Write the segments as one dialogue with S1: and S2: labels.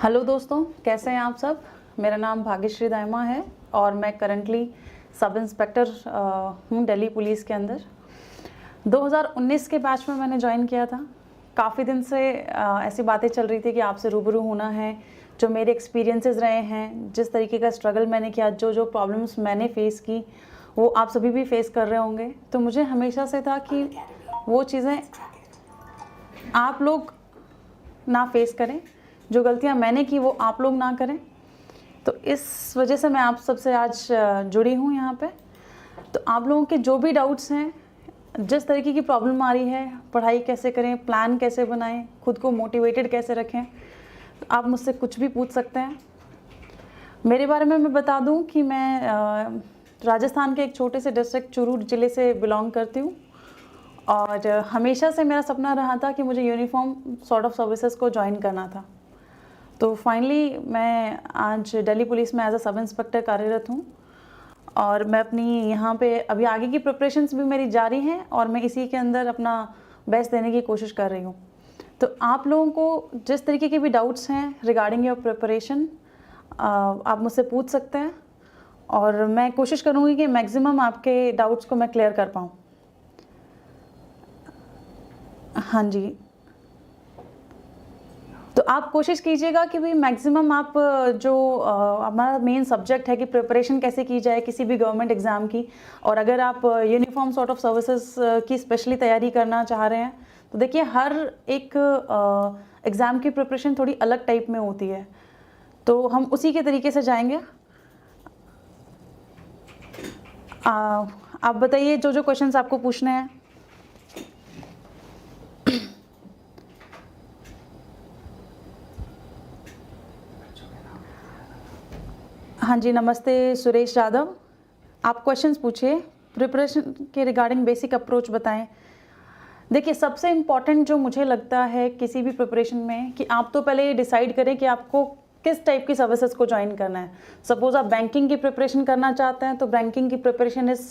S1: Hello दोस्तों, कैसे हैं आप सब। मेरा नाम भाग्यश्री दायमा है और मैं करंटली सब इंस्पेक्टर हूँ दिल्ली पुलिस के अंदर। 2019 के बैच में मैंने ज्वाइन किया था। काफ़ी दिन से ऐसी बातें चल रही थी कि आपसे रूबरू होना है, जो मेरे एक्सपीरियंसेस रहे हैं, जिस तरीके का स्ट्रगल मैंने किया, जो प्रॉब्लम्स मैंने फेस की वो आप सभी भी फेस कर रहे होंगे। तो मुझे हमेशा से था कि वो चीज़ें आप लोग ना फेस करें, जो गलतियां मैंने की वो आप लोग ना करें। तो इस वजह से मैं आप सबसे आज जुड़ी हूँ यहाँ पे। तो आप लोगों के जो भी डाउट्स हैं, जिस तरीके की प्रॉब्लम आ रही है, पढ़ाई कैसे करें, प्लान कैसे बनाएं, खुद को मोटिवेटेड कैसे रखें, तो आप मुझसे कुछ भी पूछ सकते हैं। मेरे बारे में मैं बता दूं कि मैं राजस्थान के एक छोटे से डिस्ट्रिक्ट चूरू ज़िले से बिलोंग करती हूँ और हमेशा से मेरा सपना रहा था कि मुझे यूनिफॉर्म सॉर्ट ऑफ सर्विसेज को ज्वाइन करना था। तो फाइनली मैं आज दिल्ली पुलिस में एज अ सब इंस्पेक्टर कार्यरत हूँ और मैं अपनी यहाँ पे अभी आगे की प्रिपरेशंस भी मेरी जारी हैं और मैं इसी के अंदर अपना बेस्ट देने की कोशिश कर रही हूँ। तो आप लोगों को जिस तरीके के भी डाउट्स हैं रिगार्डिंग योर प्रिपरेशन, आप मुझसे पूछ सकते हैं और मैं कोशिश करूँगी कि मैक्सिमम आपके डाउट्स को मैं क्लियर कर पाऊँ। हाँ जी, तो आप कोशिश कीजिएगा कि भाई मैक्सिमम आप जो हमारा मेन सब्जेक्ट है कि प्रिपरेशन कैसे की जाए किसी भी गवर्नमेंट एग्ज़ाम की, और अगर आप यूनिफॉर्म सॉर्ट ऑफ सर्विसेज की स्पेशली तैयारी करना चाह रहे हैं तो देखिए हर एक एग्ज़ाम की प्रिपरेशन थोड़ी अलग टाइप में होती है, तो हम उसी के तरीके से जाएंगे। आप बताइए जो जो क्वेश्चंस आपको पूछने हैं। हाँ जी, नमस्ते सुरेश यादव, आप क्वेश्चंस पूछिए। प्रिपरेशन के रिगार्डिंग बेसिक अप्रोच बताएं। देखिए सबसे इम्पॉर्टेंट जो मुझे लगता है किसी भी प्रिपरेशन में कि आप तो पहले ये डिसाइड करें कि आपको किस टाइप की सर्विसेज को ज्वाइन करना है। सपोज आप बैंकिंग की प्रिपरेशन करना चाहते हैं तो बैंकिंग की preparation is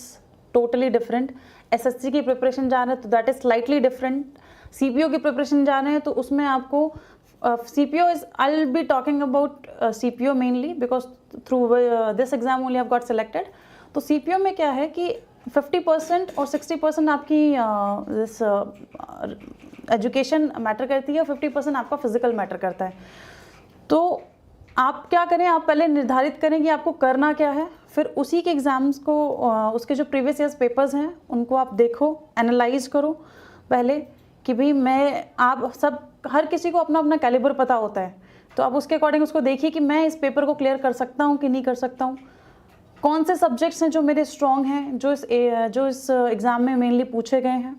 S1: totally different. SSC की प्रिपरेशन जा रहे हैं तो that is slightly different. CPO की प्रिपरेशन जा रहे हैं तो उसमें आपको CPO is, I'll be talking about CPO mainly because through this exam only I've got selected. तो CPO में क्या है कि 50% और 60% आपकी this एजुकेशन मैटर करती है और 50% आपका फिजिकल मैटर करता है। तो आप क्या करें, आप पहले निर्धारित करें कि आपको करना क्या है, फिर उसी के एग्ज़ाम्स को उसके जो प्रीवियस ईयर्स पेपर्स हैं उनको आप देखो, एनालाइज करो पहले कि भाई मैं आप सब हर किसी को अपना अपना कैलिबर पता होता है, तो आप उसके अकॉर्डिंग उसको देखिए कि मैं इस पेपर को क्लियर कर सकता हूँ कि नहीं कर सकता हूँ, कौन से सब्जेक्ट्स हैं जो मेरे स्ट्रॉन्ग हैं, जो इस एग्ज़ाम में मेनली पूछे गए हैं,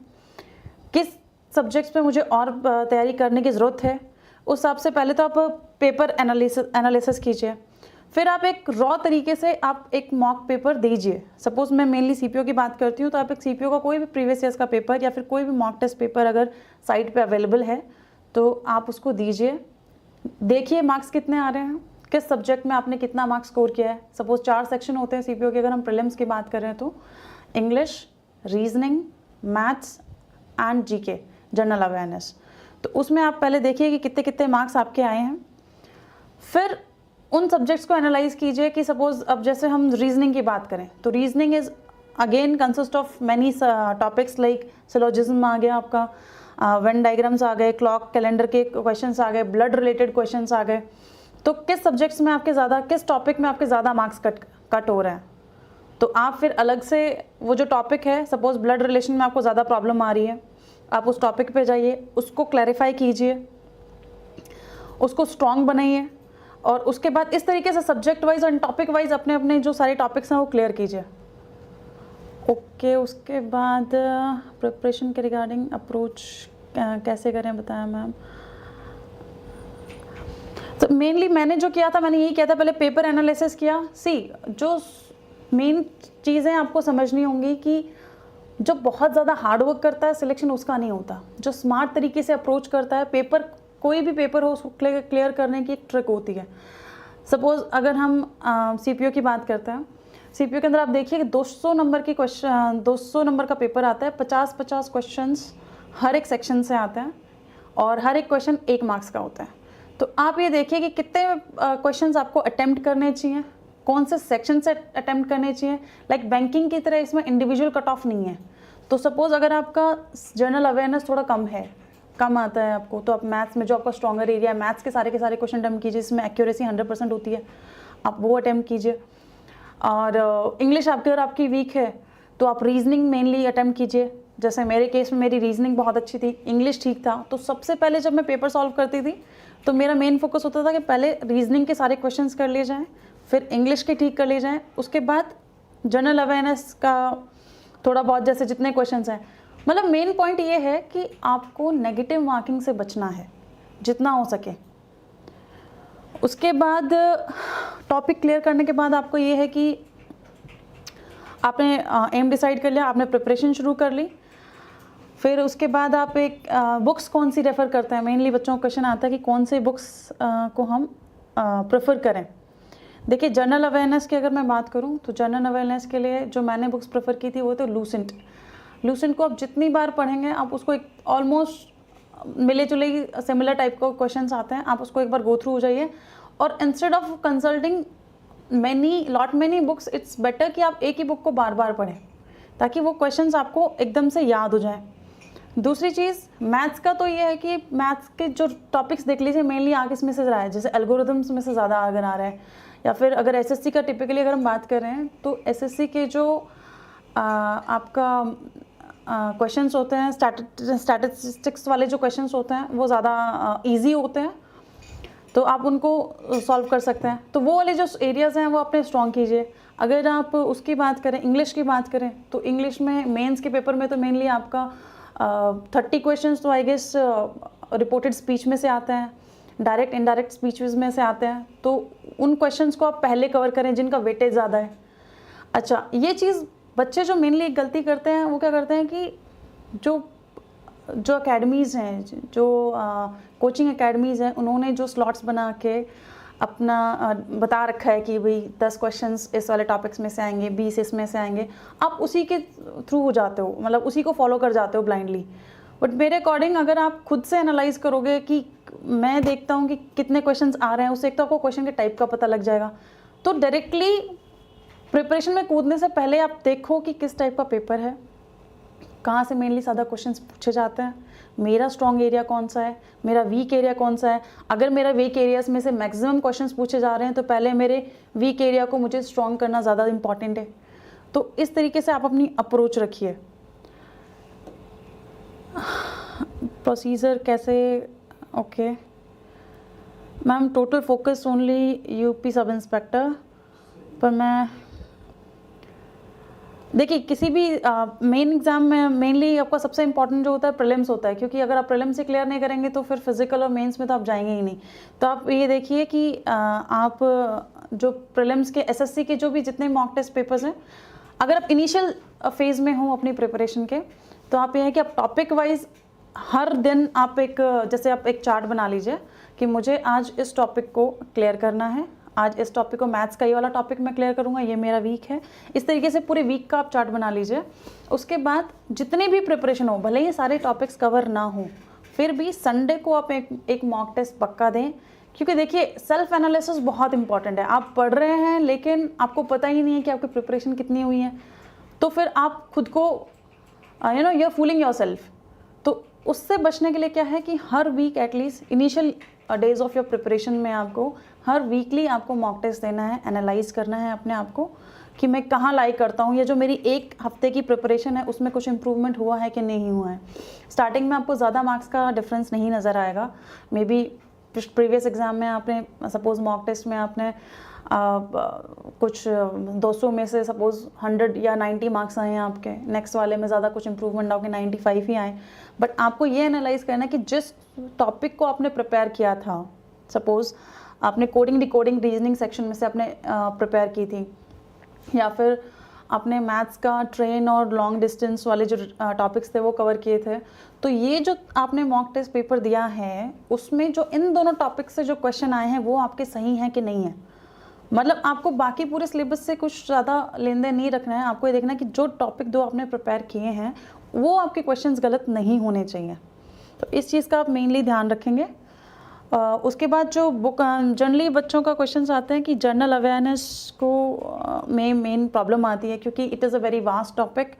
S1: किस सब्जेक्ट्स पे मुझे और तैयारी करने की ज़रूरत है। उस हिसाब से पहले तो आप पेपर एनालिसिस कीजिए, फिर आप एक रॉ तरीके से आप एक मॉक पेपर दीजिए। सपोज़ मैं मेनली CPO की बात करती हूँ तो आप एक CPO का कोई भी प्रीवियस ईयर्स का पेपर या फिर कोई भी मॉक टेस्ट पेपर अगर साइट पे अवेलेबल है तो आप उसको दीजिए। देखिए मार्क्स कितने आ रहे हैं, किस सब्जेक्ट में आपने कितना मार्क्स स्कोर किया है। सपोज़ 4 सेक्शन होते हैं CPO के, अगर हम प्रीलिम्स की बात कर रहे हैं तो English, reasoning, maths and GK general awareness. तो उसमें आप पहले देखिए कि कितने कितने मार्क्स आपके आए हैं, फिर उन सब्जेक्ट्स को एनालाइज कीजिए कि सपोज अब जैसे हम रीजनिंग की बात करें तो reasoning is again consist of many topics like syllogism आ गया आपका, वेन डायग्राम्स आ गए, क्लॉक कैलेंडर के क्वेश्चंस आ गए, ब्लड रिलेटेड क्वेश्चंस आ गए। तो किस सब्जेक्ट्स में आपके ज़्यादा, किस टॉपिक में आपके ज़्यादा मार्क्स कट हो रहे हैं, तो आप फिर अलग से वो जो टॉपिक है, सपोज ब्लड रिलेशन में आपको ज़्यादा प्रॉब्लम आ रही है, आप उस टॉपिक पे जाइए, उसको क्लैरिफाई कीजिए, उसको स्ट्रॉन्ग बनाइए और उसके बाद इस तरीके से सब्जेक्ट वाइज और टॉपिक वाइज अपने अपने जो सारे टॉपिक्स हैं वो क्लियर कीजिए। ओके, उसके बाद प्रिपरेशन के रिगार्डिंग अप्रोच कैसे करें बताया मैम। तो मेनली मैंने जो किया था, मैंने यही किया था, पहले पेपर एनालिसिस किया। जो मेन चीज़ें आपको समझनी होंगी कि जो बहुत ज़्यादा हार्ड वर्क करता है सिलेक्शन उसका नहीं होता, जो स्मार्ट तरीके से अप्रोच करता है, पेपर कोई भी पेपर हो उसको क्लियर करने की एक ट्रिक होती है। सपोज़ अगर हम CPO की बात करते हैं, CPO के अंदर आप देखिए कि 200 नंबर की क्वेश्चन, 200 नंबर का पेपर आता है, 50-50 क्वेश्चंस हर एक सेक्शन से आते हैं और हर एक क्वेश्चन 1 मार्क्स का होता है। तो आप ये देखिए कि कितने क्वेश्चंस आपको अटेम्प्ट करने चाहिए, कौन से सेक्शन से अटेम्प्ट करने चाहिए। लाइक बैंकिंग की तरह इसमें इंडिविजुअल कट ऑफ नहीं है। तो सपोज अगर आपका जनरल अवेयरनेस थोड़ा कम आता है आपको, तो आप मैथ्स में जो आपका स्ट्रॉन्गर एरिया है, मैथ्स के सारे क्वेश्चन अटेम्प्ट कीजिए, इसमें एक्यूरेसी 100% होती है, आप वो अटेम्प्ट कीजिए। और इंग्लिश आपकी अगर आपकी वीक है तो आप रीजनिंग मेनली अटेम्प्ट कीजिए। जैसे मेरे केस में मेरी रीजनिंग बहुत अच्छी थी, इंग्लिश ठीक था, तो सबसे पहले जब मैं पेपर सॉल्व करती थी तो मेरा मेन फोकस होता था कि पहले रीजनिंग के सारे क्वेश्चंस कर लिए जाएं, फिर इंग्लिश के ठीक कर लिए जाएं, उसके बाद जनरल अवेयरनेस का थोड़ा बहुत जैसे जितने क्वेश्चंस हैं। मतलब मेन पॉइंट ये है कि आपको नेगेटिव मार्किंग से बचना है जितना हो सके। उसके बाद टॉपिक क्लियर करने के बाद आपको ये है कि आपने एम डिसाइड कर लिया, आपने प्रिपरेशन शुरू कर ली। फिर उसके बाद आप एक बुक्स कौन सी रेफ़र करते हैं। मेनली बच्चों को क्वेश्चन आता है कि कौन से बुक्स को हम प्रेफर करें। देखिए जनरल अवेयरनेस की अगर मैं बात करूं तो जनरल अवेयरनेस के लिए जो मैंने बुक्स प्रेफर की थी वो तो लूसेंट को आप जितनी बार पढ़ेंगे आप उसको एक ऑलमोस्ट मिले जुले सिमिलर टाइप का क्वेश्चंस आते हैं, आप उसको एक बार गो थ्रू हो जाइए। और instead of consulting many books, it's better कि आप एक ही बुक को बार बार पढ़ें ताकि वो क्वेश्चंस आपको एकदम से याद हो जाए। दूसरी चीज़ मैथ्स का तो ये है कि मैथ्स के जो टॉपिक्स देख लीजिए मेनली आगे इसमें से रहा है, जैसे एल्गोरिथम्स में से ज़्यादा आगे आ रहा है, या फिर अगर एसएससी का टिपिकली अगर हम बात कर रहे हैं तो एसएससी के जो आपका क्वेश्चंस होते हैं, स्टैटिस्टिक्स वाले जो क्वेश्चंस होते हैं वो ज़्यादा इजी होते हैं, तो आप उनको सॉल्व कर सकते हैं। तो वो वाले जो एरियाज़ हैं वो अपने स्ट्रॉन्ग कीजिए। अगर आप उसकी बात करें, इंग्लिश की बात करें, तो इंग्लिश में मेंस के पेपर में तो मेनली आपका 30 क्वेश्चंस तो आई गेस रिपोर्टेड स्पीच में से आते हैं, डायरेक्ट इनडायरेक्ट स्पीचेस में से आते हैं, तो उन क्वेश्चंस को आप पहले कवर करें जिनका वेटेज ज़्यादा है। अच्छा, ये चीज़ बच्चे जो मेनली एक गलती करते हैं वो क्या करते हैं कि जो अकेडमीज़ हैं, जो कोचिंग अकेडमीज़ हैं, उन्होंने जो स्लॉट्स बना के अपना बता रखा है कि भाई 10 क्वेश्चंस इस वाले टॉपिक्स में से आएंगे, 20 इसमें से आएंगे, आप उसी के थ्रू हो जाते हो, मतलब उसी को फॉलो कर जाते हो ब्लाइंडली। बट मेरे अकॉर्डिंग अगर आप खुद से एनालाइज करोगे कि मैं देखता हूँ कि कितने क्वेश्चंस आ रहे हैं, उससे एक तो आपको क्वेश्चन के टाइप का पता लग जाएगा। तो डायरेक्टली प्रिपरेशन में कूदने से पहले आप देखो कि किस टाइप का पेपर है, कहाँ से मेनली ज़्यादा क्वेश्चंस पूछे जाते हैं, मेरा स्ट्रॉन्ग एरिया कौन सा है, मेरा वीक एरिया कौन सा है। अगर मेरा वीक एरियाज में से मैक्सिमम क्वेश्चंस पूछे जा रहे हैं तो पहले मेरे वीक एरिया को मुझे स्ट्रॉन्ग करना ज़्यादा इंपॉर्टेंट है। तो इस तरीके से आप अपनी अप्रोच रखिए। प्रोसीजर कैसे, okay ma'am, total focus only UP sub inspector. पर मैं देखिए किसी भी मेन एग्ज़ाम में मेनली आपका सबसे इंपॉर्टेंट जो होता है प्रीलिम्स होता है, क्योंकि अगर आप प्रीलिम्स से क्लियर नहीं करेंगे तो फिर फिजिकल और मेंस में तो आप जाएंगे ही नहीं। तो आप ये देखिए कि आप जो प्रीलिम्स के एसएससी के जो भी जितने मॉक टेस्ट पेपर्स हैं, अगर आप इनिशियल फेज़ में हो अपनी प्रिपरेशन के, तो आप ये है कि आप टॉपिक वाइज हर दिन आप जैसे आप एक चार्ट बना लीजिए कि मुझे आज इस टॉपिक को क्लियर करना है, आज इस टॉपिक को, मैथ्स का ये वाला टॉपिक मैं क्लियर करूँगा, ये मेरा वीक है। इस तरीके से पूरे वीक का आप चार्ट बना लीजिए। उसके बाद जितनी भी प्रिपरेशन हो, भले ही सारे टॉपिक्स कवर ना हो, फिर भी संडे को आप एक मॉक टेस्ट पक्का दें, क्योंकि देखिए सेल्फ एनालिसिस बहुत इंपॉर्टेंट है। आप पढ़ रहे हैं लेकिन आपको पता ही नहीं है कि आपकी प्रिपरेशन कितनी हुई है, तो फिर आप खुद को you are fooling yourself. तो उससे बचने के लिए क्या है कि हर week at least initial days of your preparation में आपको हर वीकली आपको मॉक टेस्ट देना है, एनालाइज करना है अपने आप को कि मैं कहाँ लाइक करता हूँ, या जो मेरी एक हफ्ते की प्रिपरेशन है उसमें कुछ इम्प्रूवमेंट हुआ है कि नहीं हुआ है। स्टार्टिंग में आपको ज़्यादा मार्क्स का डिफरेंस नहीं नज़र आएगा। मे बी प्रीवियस एग्ज़ाम में आपने सपोज़ मॉक टेस्ट में आपने कुछ 200 में से सपोज़ 100 या 90 मार्क्स आए हैं आपके, नेक्स्ट वाले में ज़्यादा कुछ इंप्रूवमेंट ना हो के 95 ही आए। बट आपको ये एनालाइज करना है कि जिस टॉपिक को आपने प्रिपेयर किया था, सपोज़ आपने कोडिंग डिकोडिंग रीजनिंग सेक्शन में से आपने प्रिपेयर की थी, या फिर आपने मैथ्स का ट्रेन और लॉन्ग डिस्टेंस वाले जो टॉपिक्स थे वो कवर किए थे, तो ये जो आपने मॉक टेस्ट पेपर दिया है उसमें जो इन दोनों टॉपिक से जो क्वेश्चन आए हैं वो आपके सही हैं कि नहीं है। मतलब आपको बाकी पूरे सिलेबस से कुछ ज़्यादा लेन देन नहीं रखना है, आपको ये देखना है कि जो टॉपिक दो आपने प्रिपेयर किए हैं वो आपके क्वेश्चंस गलत नहीं होने चाहिए। तो इस चीज़ का आप मेनली ध्यान रखेंगे। उसके बाद जो बुक जनरली बच्चों का क्वेश्चन आते हैं कि जनरल अवेयरनेस को में मेन प्रॉब्लम आती है, क्योंकि it is a very vast topic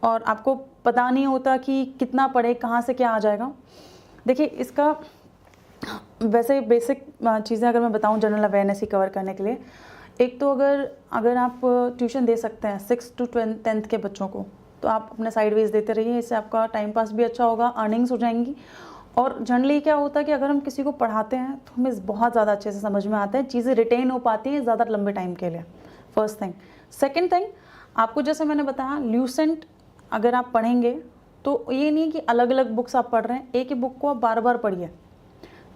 S1: और आपको पता नहीं होता कि कितना पढ़े, कहाँ से क्या आ जाएगा। देखिए, इसका वैसे बेसिक चीज़ें अगर मैं बताऊँ जनरल अवेयरनेस ही कवर करने के लिए, एक तो अगर आप ट्यूशन दे सकते हैं 6 to 10th के बच्चों को, तो आप अपने साइडवेज देते रहिए, इससे आपका टाइम पास भी अच्छा होगा, अर्निंग्स हो जाएंगी। और जनरली क्या होता है कि अगर हम किसी को पढ़ाते हैं तो हमें बहुत ज़्यादा अच्छे से समझ में आता है, चीज़ें रिटेन हो पाती हैं ज़्यादा लंबे टाइम के लिए, फर्स्ट थिंग। सेकेंड थिंग, आपको जैसे मैंने बताया ल्यूसेंट अगर आप पढ़ेंगे तो ये नहीं कि अलग अलग बुक्स आप पढ़ रहे हैं, एक ही बुक को आप बार बार पढ़िए।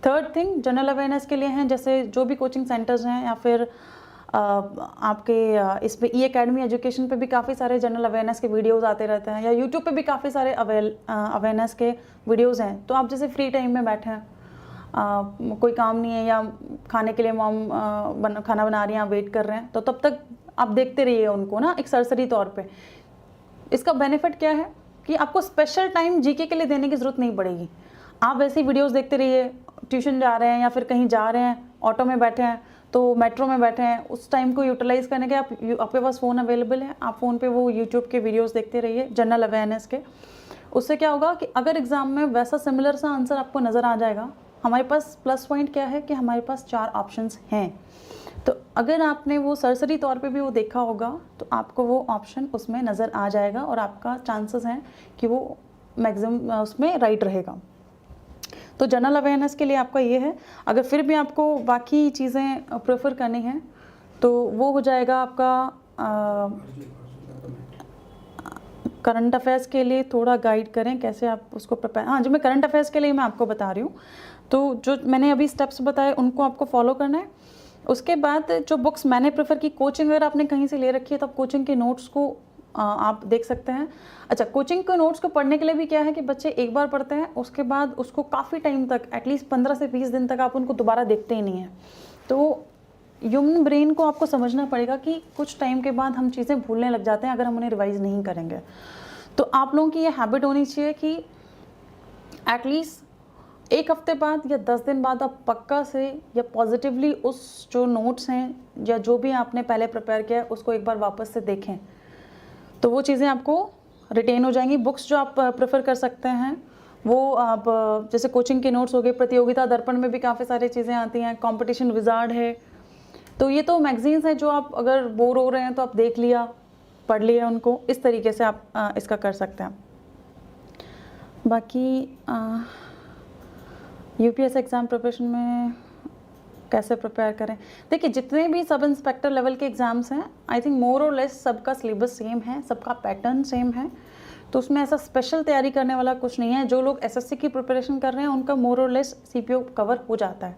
S1: थर्ड थिंग, जनरल अवेयरनेस के लिए हैं जैसे जो भी कोचिंग सेंटर्स हैं या फिर आपके इस पे ई-अकेडमी एजुकेशन पे भी काफ़ी सारे जनरल अवेयरनेस के वीडियोस आते रहते हैं, या यूट्यूब पे भी काफ़ी सारे अवेयरनेस के वीडियोस हैं। तो आप जैसे फ्री टाइम में बैठे हैं, कोई काम नहीं है या खाने के लिए मॉम खाना बना रही हैं, आप वेट कर रहे हैं, तो तब तक आप देखते रहिए उनको ना, एक सरसरी तौर पे। इसका बेनिफिट क्या है कि आपको स्पेशल टाइम जीके के लिए देने की ज़रूरत नहीं पड़ेगी। आप वैसी वीडियोस देखते रहिए, ट्यूशन जा रहे हैं या फिर कहीं जा रहे हैं, ऑटो में बैठे हैं, तो मेट्रो में बैठे हैं, उस टाइम को यूटिलाइज़ करने के आपके पास फ़ोन अवेलेबल है, आप फ़ोन पे वो यूट्यूब के वीडियोस देखते रहिए जनरल अवेयरनेस के। उससे क्या होगा कि अगर एग्ज़ाम में वैसा सिमिलर सा आंसर आपको नज़र आ जाएगा, हमारे पास प्लस पॉइंट क्या है कि हमारे पास 4 ऑप्शंस हैं। तो अगर आपने वो सरसरी तौर पे भी वो देखा होगा तो आपको वो ऑप्शन उसमें नज़र आ जाएगा और आपका चांसेस हैं कि वो मैक्सिमम उसमें राइट रहेगा। तो जनरल अवेयरनेस के लिए आपका ये है। अगर फिर भी आपको बाकी चीज़ें प्रेफर करनी हैं तो वो हो जाएगा आपका करंट अफेयर्स के लिए थोड़ा गाइड करें कैसे आप उसको प्रिपेयर। हाँ जी, मैं करंट अफेयर्स के लिए मैं आपको बता रही हूँ, तो जो मैंने अभी स्टेप्स बताए उनको आपको फॉलो करना है। उसके बाद जो बुक्स मैंने प्रेफर की, कोचिंग अगर आपने कहीं से ले रखी है तो आप कोचिंग के नोट्स को आप देख सकते हैं। अच्छा, कोचिंग के नोट्स को पढ़ने के लिए भी क्या है कि बच्चे एक बार पढ़ते हैं, उसके बाद उसको काफ़ी टाइम तक, एटलीस्ट 15 से 20 दिन तक आप उनको दोबारा देखते ही नहीं हैं। तो ह्यूमन ब्रेन को आपको समझना पड़ेगा कि कुछ टाइम के बाद हम चीज़ें भूलने लग जाते हैं अगर हम उन्हें रिवाइज़ नहीं करेंगे। तो आप लोगों की ये हैबिट होनी चाहिए कि एटलीस्ट 1 हफ्ते बाद या 10 दिन बाद आप पक्का से या पॉजिटिवली उस जो नोट्स हैं या जो भी आपने पहले प्रिपेयर किया है उसको एक बार वापस से देखें, तो वो चीज़ें आपको रिटेन हो जाएंगी। बुक्स जो आप प्रेफर कर सकते हैं वो आप जैसे कोचिंग के नोट्स हो गए, प्रतियोगिता दर्पण में भी काफ़ी सारी चीज़ें आती हैं, कंपटीशन विजार्ड है, तो ये तो मैगजीन्स हैं जो आप अगर बोर हो रहे हैं तो आप देख लिया, पढ़ लिया उनको, इस तरीके से आप इसका कर सकते हैं। बाकी यूपीएस एग्ज़ाम प्रिपरेशन में कैसे प्रिपेयर करें, देखिए जितने भी सब इंस्पेक्टर लेवल के एग्ज़ाम्स हैं, आई थिंक मोर और लेस सबका सिलेबस सेम है, सबका पैटर्न सेम है, तो उसमें ऐसा स्पेशल तैयारी करने वाला कुछ नहीं है। जो लोग एसएससी की प्रिपरेशन कर रहे हैं उनका मोर और लेस सीपीओ कवर हो जाता है,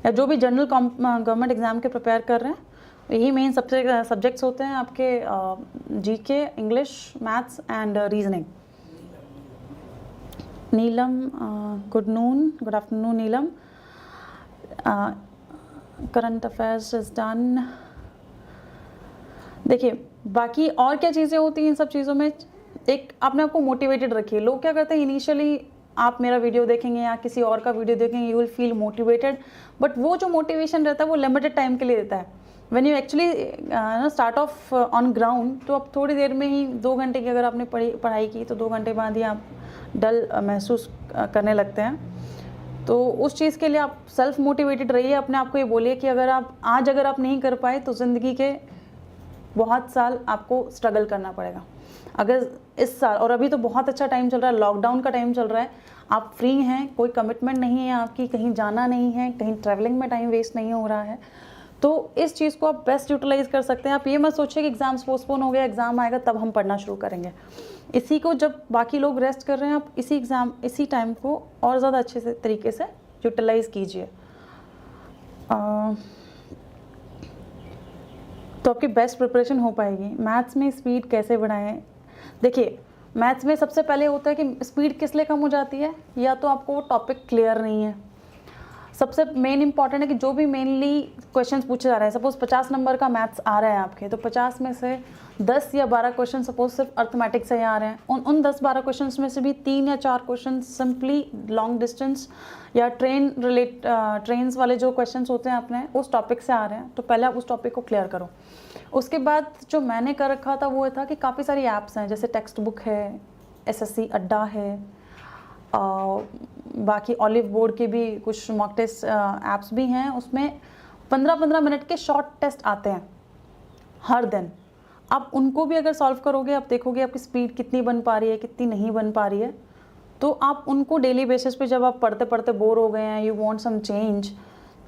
S1: या जो भी जनरल गवर्नमेंट एग्ज़ाम के प्रिपेयर कर रहे हैं, यही मेन सब्जेक्ट्स होते हैं आपके GK, English, maths and reasoning. Neelam, good afternoon Neelam. Current affairs is done. देखिए बाकी और क्या चीज़ें होती हैं इन सब चीज़ों में, एक अपने आप को मोटिवेटेड रखिए। लोग क्या करते हैं, इनिशियली आप मेरा वीडियो देखेंगे या किसी और का वीडियो देखेंगे, you will feel motivated, but वो जो मोटिवेशन रहता है वो लिमिटेड टाइम के लिए रहता है। When you actually start of on ground, तो अब थोड़ी देर में ही 2 घंटे की अगर आपने पढ़ाई की तो 2 घंटे बाद ही आप डल महसूस करने लगते हैं। तो उस चीज़ के लिए आप सेल्फ मोटिवेटेड रहिए, अपने आप को ये बोलिए कि अगर आप नहीं कर पाए तो ज़िंदगी के बहुत साल आपको स्ट्रगल करना पड़ेगा। अगर इस साल, और अभी तो बहुत अच्छा टाइम चल रहा है, लॉकडाउन का टाइम चल रहा है, आप फ्री हैं, कोई कमिटमेंट नहीं है आपकी, कहीं जाना नहीं है, कहीं ट्रैवलिंग में टाइम वेस्ट नहीं हो रहा है, तो इस चीज़ को आप बेस्ट यूटिलाइज कर सकते हैं। आप ये मत सोचिए कि एग्ज़ाम्स पोस्टपोन हो गया, एग्ज़ाम आएगा तब हम पढ़ना शुरू करेंगे। इसी को जब बाकी लोग रेस्ट कर रहे हैं, आप इसी टाइम को और ज़्यादा अच्छे से तरीके से यूटिलाइज कीजिए, तो आपकी बेस्ट प्रिपरेशन हो पाएगी। मैथ्स में स्पीड कैसे बढ़ाएं, देखिए मैथ्स में सबसे पहले होता है कि स्पीड किस लिए कम हो जाती है, या तो आपको वो टॉपिक क्लियर नहीं है, सबसे मेन इंपॉर्टेंट है कि जो भी मेनली क्वेश्चंस पूछे जा रहे हैं, सपोज 50 नंबर का मैथ्स आ रहा है आपके, तो 50 में से 10 या 12 क्वेश्चन सपोज सिर्फ अर्थमेटिक से ही आ रहे हैं, उन 10-12 क्वेश्चंस में से भी 3 या 4 क्वेश्चन सिंपली लॉन्ग डिस्टेंस या ट्रेन्स वाले जो क्वेश्चंस होते हैं अपने उस टॉपिक से आ रहे हैं, तो पहले आप उस टॉपिक को क्लियर करो। उसके बाद जो मैंने कर रखा था वो था कि काफ़ी सारी ऐप्स हैं, जैसे टेक्स्ट बुक है, SSC अड्डा है, बाकी ऑलिव बोर्ड के भी कुछ मॉक टेस्ट ऐप्स भी हैं, उसमें 15-15 मिनट के शॉर्ट टेस्ट आते हैं हर दिन। आप उनको भी अगर सॉल्व करोगे, आप देखोगे आपकी स्पीड कितनी बन पा रही है, कितनी नहीं बन पा रही है, तो आप उनको डेली बेसिस पे जब आप पढ़ते पढ़ते बोर हो गए हैं, यू वांट सम चेंज,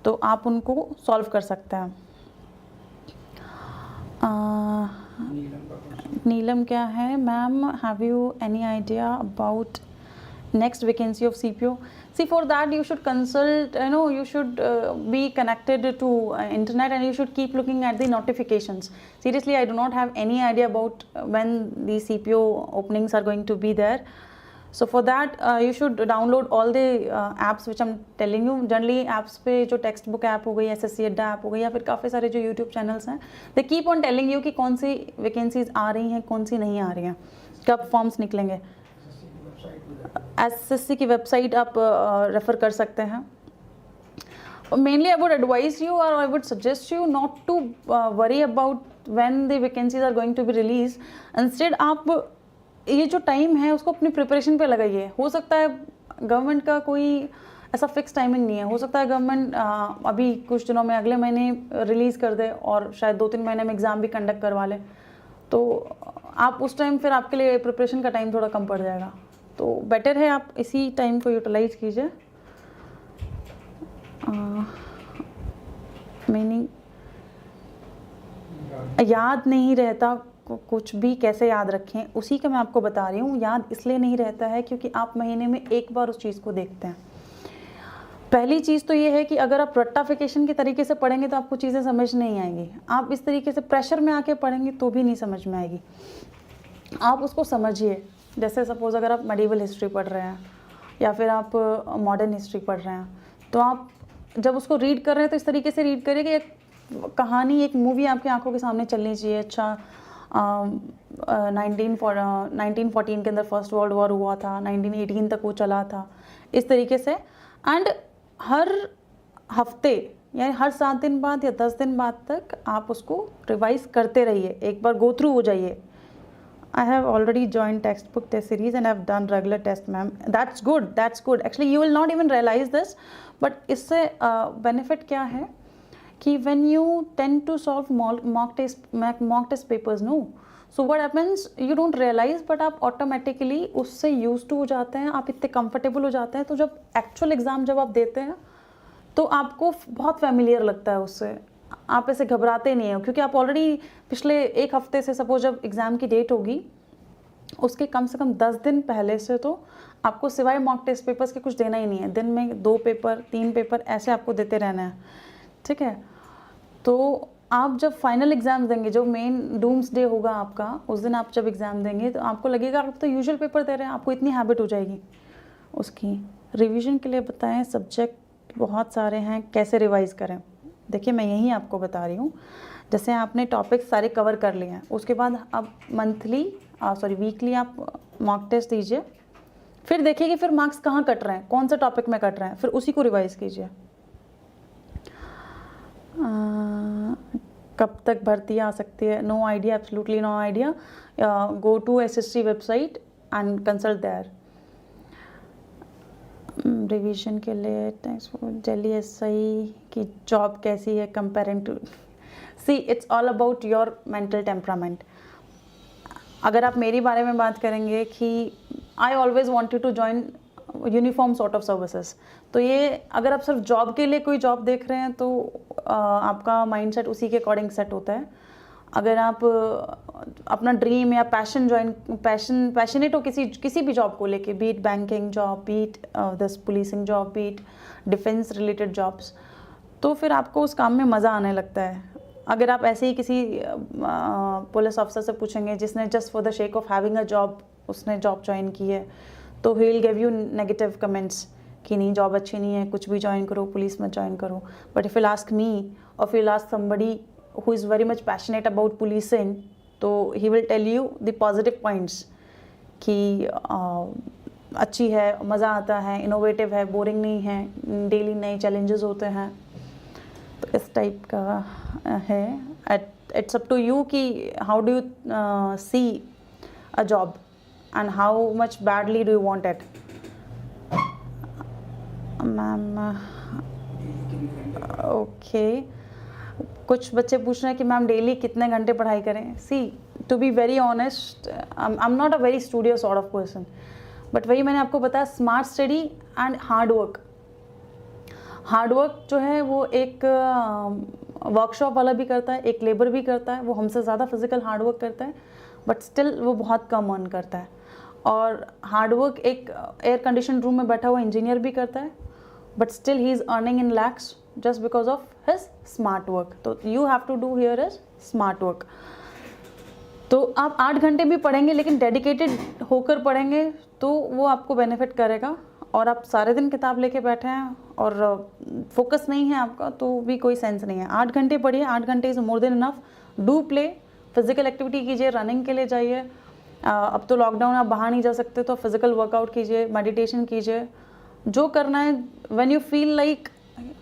S1: तो आप उनको सॉल्व कर सकते हैं। नीलम क्या है, ma'am have you any idea about next vacancy of CPO? See, for that you should consult, you should be connected to internet, and you should keep looking at the notifications. Seriously, I do not have any idea about when the CPO openings are going to be there. So for that you should download all the apps which I'm telling you. Generally apps पे जो text book app हो गई, SSC अड्डा app हो गई, या फिर काफ़ी सारे जो यूट्यूब चैनल्स हैं, they keep on telling you कि कौन सी वैकेंसीज आ रही हैं, कौन सी नहीं आ रही हैं, कब फॉर्म्स निकलेंगे। SSC की वेबसाइट आप रेफ़र कर सकते हैं। Mainly I would advise you और I would suggest you not to worry about when the vacancies are going to be release. Instead आप ये जो टाइम है उसको अपनी प्रिपरेशन पे लगाइए। हो सकता है गवर्नमेंट का कोई ऐसा फिक्स टाइमिंग नहीं है, हो सकता है गवर्नमेंट अभी कुछ दिनों में अगले महीने रिलीज़ कर दे और शायद 2-3 महीने में एग्ज़ाम भी कंडक्ट करवा ले, तो आप उस टाइम फिर आपके लिए प्रिपरेशन का टाइम थोड़ा कम पड़ जाएगा। तो बेटर है आप इसी टाइम को यूटिलाइज कीजिए। मीनिंग याद नहीं रहता कुछ भी, कैसे याद रखें, उसी का मैं आपको बता रही हूँ। याद इसलिए नहीं रहता है क्योंकि आप महीने में एक बार उस चीज़ को देखते हैं। पहली चीज़ तो ये है कि अगर आप रट्टाफिकेशन के तरीके से पढ़ेंगे तो आपको चीज़ें समझ नहीं आएंगी। आप इस तरीके से प्रेशर में आके पढ़ेंगे तो भी नहीं समझ में आएगी। आप उसको समझिए। जैसे सपोज़ अगर आप मेडिवल हिस्ट्री पढ़ रहे हैं या फिर आप मॉडर्न हिस्ट्री पढ़ रहे हैं, तो आप जब उसको रीड कर रहे हैं तो इस तरीके से रीड करिए कि एक कहानी, एक मूवी आपकी आंखों के सामने चलनी चाहिए। अच्छा 1914 के अंदर फर्स्ट वर्ल्ड वॉर हुआ था, 1918 तक वो चला था, इस तरीके से। एंड हर हफ्ते यानी हर 7 दिन बाद या 10 दिन बाद तक आप उसको रिवाइज करते रहिए, एक बार गो थ्रू हो जाइए। I have already joined textbook test series and I've done regular test, ma'am. That's good. That's good. Actually, you will not even realize this, but इससे benefit क्या है कि when you tend to solve mock test papers, no. So what happens? You don't realize, but आप automatically उससे used to हो जाते हैं, आप इतने comfortable हो जाते हैं, तो जब actual exam जब आप देते हैं तो आपको बहुत familiar लगता है उससे। आप ऐसे घबराते नहीं हो क्योंकि आप ऑलरेडी पिछले एक हफ्ते से, सपोज जब एग्ज़ाम की डेट होगी उसके कम से कम 10 दिन पहले से तो आपको सिवाय मॉक टेस्ट पेपर्स के कुछ देना ही नहीं है। दिन में 2 पेपर 3 पेपर ऐसे आपको देते रहना है, ठीक है। तो आप जब फाइनल एग्ज़ाम देंगे, जो मेन डूम्स डे होगा आपका, उस दिन आप जब एग्ज़ाम देंगे तो आपको लगेगा आप तो यूजुअल पेपर दे रहे हैं, आपको इतनी हैबिट हो जाएगी उसकी। रिवीजन के लिए बताएं, सब्जेक्ट बहुत सारे हैं, कैसे रिवाइज़ करें। देखिए मैं यही आपको बता रही हूँ। जैसे आपने टॉपिक्स सारे कवर कर लिए हैं, उसके बाद अब वीकली आप मॉक टेस्ट दीजिए, फिर देखिए कि फिर मार्क्स कहाँ कट रहे हैं, कौन से टॉपिक में कट रहे हैं, फिर उसी को रिवाइज कीजिए। कब तक भर्ती आ सकती है? No idea, absolutely no idea. Go to SSC website and consult there. Revision के लिए दिल्ली SI की जॉब कैसी है comparing to? See it's all about your mental temperament. अगर आप मेरी बारे में बात करेंगे कि I always wanted to join uniform sort of services, तो ये अगर आप सिर्फ जॉब के लिए कोई जॉब देख रहे हैं तो आपका माइंडसेट उसी के अकॉर्डिंग सेट होता है। अगर आप अपना ड्रीम या पैशनेट हो किसी भी जॉब को लेके, be it banking job, be it this policing job, be it defence related jobs, तो फिर आपको उस काम में मज़ा आने लगता है। अगर आप ऐसे ही किसी पुलिस ऑफिसर से पूछेंगे जिसने just for the shake of having a job उसने जॉब ज्वाइन की है, तो he will give you negative comments कि नहीं जॉब अच्छी नहीं है, कुछ भी ज्वाइन करो, पुलिस में ज्वाइन करो. But if you ask me और if you ask somebody who is very much passionate about policing, तो he will tell you the positive points कि अच्छी है, मज़ा आता है, इनोवेटिव है, बोरिंग नहीं है, डेली नए चैलेंजेस होते हैं. तो इस टाइप का है. इट्स अप टू यू कि how do you see a job and how much badly do you want it. Ma'am okay, कुछ बच्चे पूछ रहे हैं कि मैम डेली कितने घंटे पढ़ाई करें. See to be very honest, I am not a very studious sort of person, but वही मैंने आपको बताया, smart study and hard work. Hard work जो है वो एक वर्कशॉप वाला भी करता है, एक लेबर भी करता है, वो हमसे ज़्यादा फिजिकल हार्ड वर्क करता है, बट स्टिल वो बहुत कम अर्न करता है. और हार्ड वर्क एक एयर कंडीशन रूम में बैठा हुआ इंजीनियर भी करता है, but still he is earning in lakhs just because of his smart work. तो you have to do here is smart work. तो आप 8 घंटे भी पढ़ेंगे लेकिन डेडिकेटेड होकर पढ़ेंगे तो वो आपको बेनिफिट करेगा. और आप सारे दिन किताब लेके बैठे हैं और फोकस नहीं है आपका तो भी कोई सेंस नहीं है. 8 घंटे पढ़िए, 8 घंटे is more than enough. Do play, physical activity कीजिए, रनिंग के लिए जाइए. अब तो लॉकडाउन आप बाहर नहीं जा सकते तो फिजिकल वर्कआउट कीजिए, मेडिटेशन कीजिए, जो करना है. When you feel like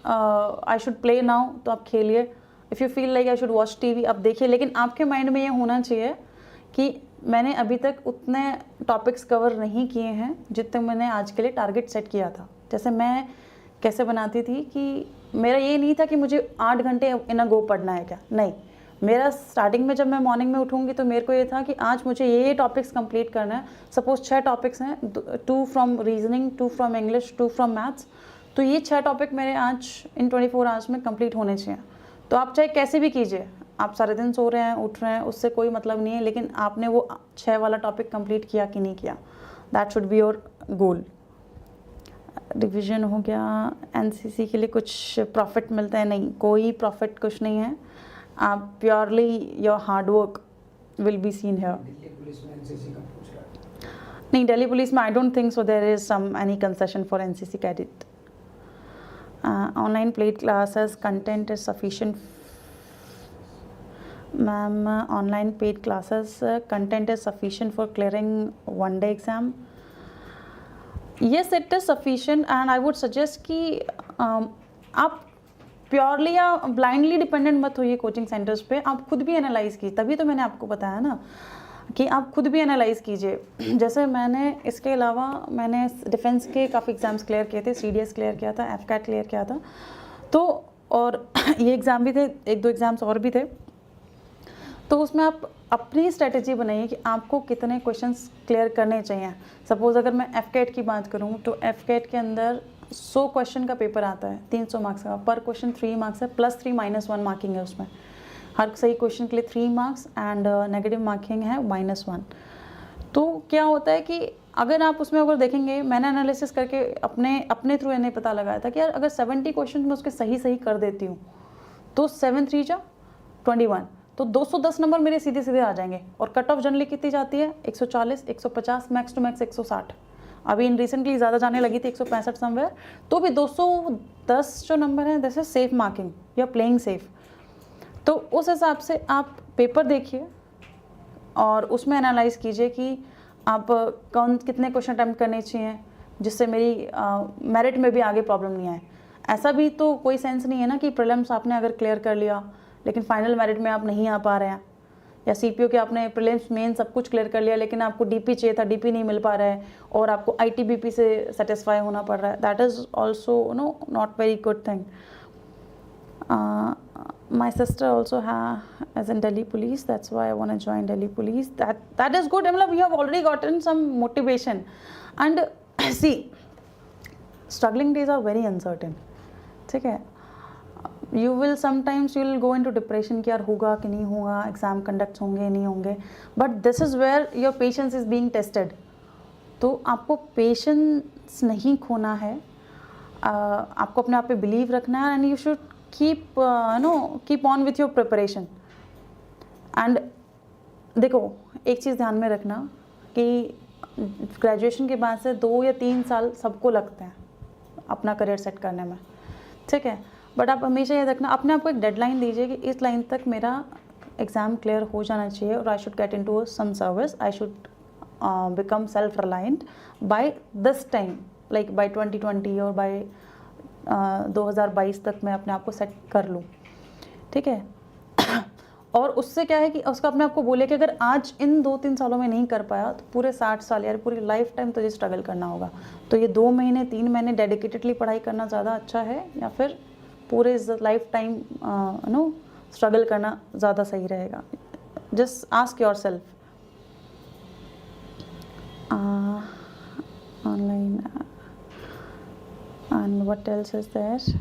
S1: I should play now तो आप खेलिए. If you feel like I should watch TV, आप देखिए. लेकिन आपके माइंड में ये होना चाहिए कि मैंने अभी तक उतने टॉपिक्स कवर नहीं किए हैं जितने मैंने आज के लिए टारगेट सेट किया था. जैसे मैं कैसे बनाती थी कि मेरा ये नहीं था कि मुझे 8 घंटे इन अ गो पढ़ना है, क्या नहीं. मेरा स्टार्टिंग में जब मैं मॉर्निंग में उठूँगी तो मेरे को ये था कि आज मुझे ये टॉपिक्स कंप्लीट करना है. सपोज 6 टॉपिक्स हैं, 2 from reasoning, 2 from English, 2 from maths. तो ये 6 टॉपिक मेरे आज इन 24 आवर्स में कंप्लीट होने चाहिए. तो आप चाहे कैसे भी कीजिए, आप सारे दिन सो रहे हैं, उठ रहे हैं, उससे कोई मतलब नहीं है, लेकिन आपने वो 6 वाला टॉपिक कंप्लीट किया कि नहीं किया. That should be your goal. Revision हो गया. एनसीसी के लिए कुछ प्रॉफिट मिलता है? नहीं, कोई प्रॉफिट कुछ नहीं है. आप purely your hard work will be seen here. नहीं, दिल्ली पुलिस में I don't think so there is some any concession for NCC cadet. Online paid classes content is sufficient. Ma'am, online paid classes content is sufficient for clearing one day exam. Yes, it is sufficient and I would suggest कि आप purely या blindly dependent मत होइए coaching centres पे. आप खुद भी analyse कीजिए. तभी तो मैंने आपको बताया ना कि आप खुद भी एनालाइज़ कीजिए. जैसे मैंने इसके अलावा मैंने डिफेंस के काफ़ी एग्ज़ाम्स क्लियर किए थे. CDS क्लियर किया था, FCAT क्लियर किया था. तो और ये एग्ज़ाम भी थे, 1-2 एग्ज़ाम्स और भी थे. तो उसमें आप अपनी स्ट्रेटेजी बनाइए कि आपको कितने क्वेश्चंस क्लियर करने चाहिए. सपोज़ अगर मैं FCAT की बात करूँ तो FCAT के अंदर 100 क्वेश्चन का पेपर आता है, 300 मार्क्स का. पर क्वेश्चन 3 मार्क्स है, +3 -1 मार्किंग है उसमें. हर सही क्वेश्चन के लिए 3 मार्क्स एंड नेगेटिव मार्किंग है -1. तो क्या होता है कि अगर आप उसमें अगर देखेंगे, मैंने एनालिसिस करके अपने थ्रू इन्हें पता लगाया था कि यार अगर 70 क्वेश्चन मैं उसके सही कर देती हूँ तो 7 3 जा 21, तो 210 नंबर मेरे सीधे सीधे आ जाएंगे. और कट ऑफ जनरली कितनी जाती है? 140, 150, मैक्स टू मैक्स 160. अभी इन रिसेंटली ज़्यादा जाने लगी थी, 165 समवेयर. तो भी 210 जो नंबर है, this is safe marking, you are playing safe. तो उस हिसाब से आप पेपर देखिए और उसमें एनालाइज कीजिए कि आप कितने क्वेश्चन अटैम्प्ट करने चाहिए जिससे मेरी मेरिट में भी आगे प्रॉब्लम नहीं आए. ऐसा भी तो कोई सेंस नहीं है ना कि प्रीलिम्स आपने अगर क्लियर कर लिया लेकिन फाइनल मेरिट में आप नहीं आ पा रहे हैं, या CPO के आपने प्रीलिम्स मेन सब कुछ क्लियर कर लिया लेकिन आपको DP चाहिए था, DP नहीं मिल पा रहा है और आपको ITBP से सेटिस्फाई होना पड़ रहा है. That is also not very good thing. My sister also is in Delhi Police. That's why I want to join Delhi Police. That is good. मतलब you have already gotten some motivation. And see, struggling days are very uncertain. ठीक है. You will sometimes you will go into depression कि यार होगा कि नहीं होगा, exam conduct होंगे नहीं होंगे. But this is where your patience is being tested. तो आपको पेशेंस नहीं खोना है. आपको अपने आप पे बिलीव रखना है and you should keep on with your preparation. And देखो, एक चीज़ ध्यान में रखना कि ग्रेजुएशन के बाद से 2 या 3 साल सबको लगते हैं. अपना करियर सेट करने में, ठीक है। बट आप हमेशा ये रखना, अपने आप को एक डेडलाइन दीजिए कि इस लाइन तक मेरा एग्ज़ाम क्लियर हो जाना चाहिए और I should get into some service, I should become self reliant by this time, like by 2020 और बाय 2022 तक मैं अपने आप को सेट कर लूँ, ठीक है। और उससे क्या है कि उसका अपने आप को बोले कि अगर आज इन 2-3 सालों में नहीं कर पाया तो पूरे 60 साल या पूरी लाइफ टाइम तुझे स्ट्रगल करना होगा। तो ये 2 महीने 3 महीने डेडिकेटेडली पढ़ाई करना ज़्यादा अच्छा है या फिर पूरे लाइफ टाइम नो स्ट्रगल करना ज़्यादा सही रहेगा। Just ask yourself. Online and what else is there.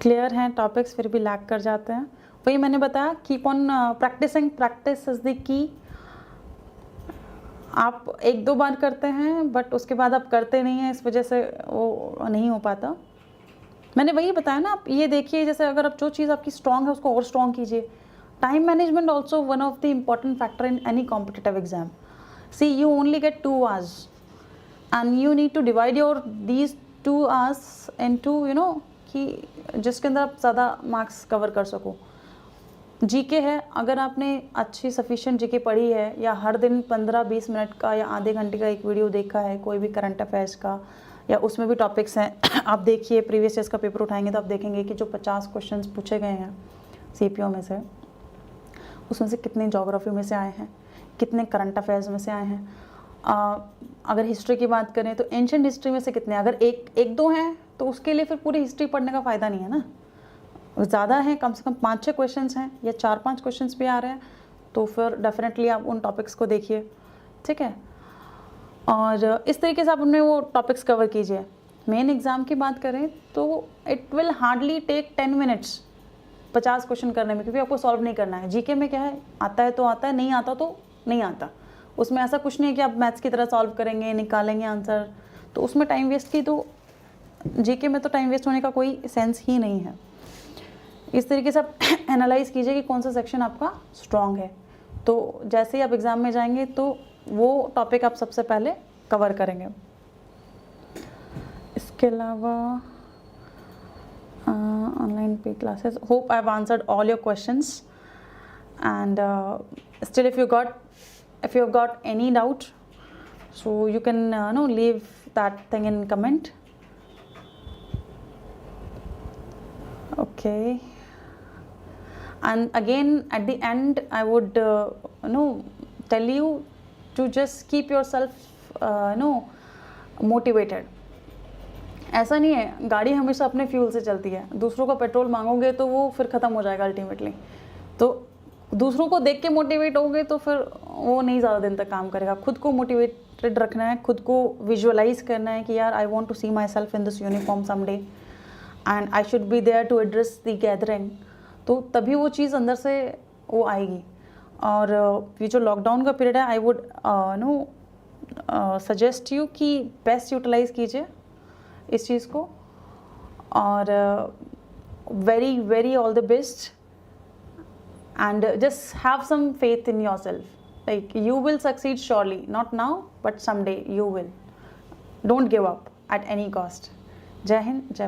S1: Clear हैं टॉपिक्स फिर भी लैग कर जाते हैं। वही मैंने बताया, keep on practising, practice is the key. आप 1-2 बार करते हैं बट उसके बाद आप करते नहीं हैं, इस वजह से वो नहीं हो पाता। मैंने वही बताया ना, आप ये देखिए जैसे अगर आप जो चीज़ आपकी स्ट्रॉन्ग है उसको और स्ट्रॉन्ग कीजिए। Time management also one of the important factor in any competitive exam. See you only get 2 hours and you need to divide your these 2 hours into you know कि जिसके अंदर आप ज़्यादा मार्क्स कवर कर सको। GK है, अगर आपने अच्छी सफिशिएंट जीके पढ़ी है या हर दिन 15-20 मिनट का या आधे घंटे का एक वीडियो देखा है कोई भी करंट अफेयर्स का, या उसमें भी टॉपिक्स हैं आप देखिए, प्रीवियस ईयर्स का पेपर उठाएंगे तो आप देखेंगे कि जो 50 क्वेश्चंस पूछे गए हैं सीपीओ में से, उसमें से कितने ज्योग्राफी में से आए हैं, कितने करंट अफेयर्स में से आए हैं। अगर हिस्ट्री की बात करें तो एंशिएंट हिस्ट्री में से कितने, अगर एक दो हैं तो उसके लिए फिर पूरी हिस्ट्री पढ़ने का फ़ायदा नहीं है ना। ज़्यादा हैं, कम से कम 5-6 क्वेश्चंस हैं या 4-5 क्वेश्चंस भी आ रहे हैं तो फिर डेफिनेटली आप उन टॉपिक्स को देखिए, ठीक है। और इस तरीके से आप उनमें वो टॉपिक्स कवर कीजिए। मेन एग्ज़ाम की बात करें तो it will hardly take 10 minutes 50 question करने में, क्योंकि आपको सॉल्व नहीं करना है। जीके में क्या है, आता है तो आता है, नहीं आता तो नहीं आता। उसमें ऐसा कुछ नहीं है कि आप मैथ्स की तरह सॉल्व करेंगे, निकालेंगे आंसर, तो उसमें टाइम वेस्ट की, तो जीके में तो टाइम वेस्ट होने का कोई सेंस ही नहीं है। इस तरीके से आप एनालाइज कीजिए कि कौन सा सेक्शन आपका स्ट्रॉन्ग है, तो जैसे ही आप एग्ज़ाम में जाएंगे तो वो टॉपिक आप सबसे पहले कवर करेंगे। इसके अलावा ऑनलाइन पे classes, hope I have answered all your questions and still if you have got any doubt, so you can leave that thing in comment. Okay, and again at the end I would tell you to just keep yourself motivated. ऐसा नहीं है, गाड़ी हमेशा अपने fuel से चलती है, दूसरों का पेट्रोल मांगोगे तो वो फिर ख़त्म हो जाएगा अल्टीमेटली। तो दूसरों को देख के मोटिवेट होगे तो फिर वो नहीं ज़्यादा दिन तक काम करेगा। खुद को मोटिवेटेड रखना है, खुद को विजुअलाइज करना है कि यार I want to see myself in this uniform someday and I should be there to address the gathering, तो तभी वो चीज़ अंदर से वो आएगी। और ये जो लॉकडाउन का पीरियड है, आई वुड सजेस्ट यू कि बेस्ट यूटिलाइज़ कीजिए इस चीज़ को, और very very all the best, and just have some faith in yourself, like you will succeed surely, not now but someday you will. Don't give up at any cost. Jai Hind, Jai Bharat.